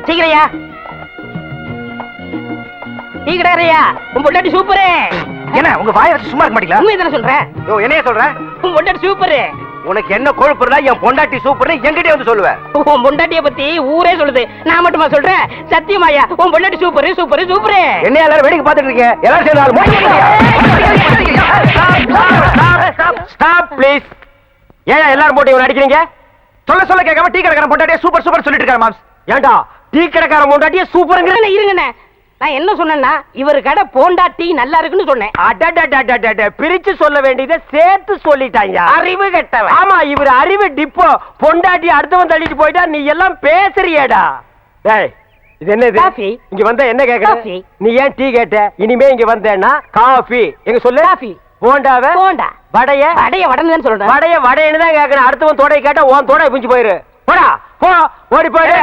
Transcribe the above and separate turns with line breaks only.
சீக்கிரையா டீக்கடையா உன் பொண்டாட்டி சூப்பரு.
என்ன உங்க வாயை வச்சு சும்மா இருக்க மாட்டீங்களா?
உண்மையை தானே சொல்றேன்.
என்னைய சொல்ற?
உன் பொண்டாட்டி சூப்பரு.
உனக்கு என்ன கொழுப்புறா? என் பொண்டாட்டி சூப்பர்னு என்கிட்டயே வந்து சொல்லுவேன்.
உன் பொண்டாட்டிய பத்தி ஊரே சொல்லுது, நான் மட்டுமா சொல்றேன்? சத்தியமாயா உன் பொண்டாட்டி சூப்பரு சூப்பரு சூப்பரு.
என்ன எல்லாரும் வேடிக்கை பார்த்துட்டு இருக்கீங்க? எல்லாரும் சேர்ந்து ஸ்டாப் ப்ளீஸ். ஏன் எல்லாரும் போட்டு இவனை அடிக்கிறீங்க? சொல்ல சொல்ல கேட்காம டீ கடைக்காரன் பொண்டாட்டியே சூப்பர் சூப்பர் சொல்லிட்டு இருக்காரு மாம்ஸ். ஏண்டா டீ கடைக்காரன் பொண்டாட்டியே சூப்பர்ங்கற?
இருங்கண்ணே, நான் என்ன சொன்னேன்னா இவர் கடை போண்டா டீ நல்லா இருக்குன்னு சொன்னேன்.
அடடடடடட பிரிச்சு சொல்ல வேண்டியதை சேர்த்து சொல்லிட்டாங்க.
அறிவு கெட்டவன்.
ஆமா, இவர் அறிவு டிப்போ. பொண்டாட்டி அடுத்தவன் தள்ளிட்டு போயிட்டா நீ எல்லாம் பேசுறியேடா. டேய் இது என்னது?
காஃபி.
இங்க வந்த என்ன கேக்குற?
காஃபி.
நீ ஏன் டீ கேட்ட? இனிமே இங்க வந்தேன்னா காஃபி. எங்க சொல்லு.
காஃபி.
போண்டாவே
போண்டா.
வடைய
வடைய வடன்னு சொல்றேன்.
வடைய வடைன்னு தான் கேக்குறேன். அடுத்தவன் தோடை கேட்டா உன் தோடை பிஞ்சு போயிரு. போடா போ, ஓடி போயிடு.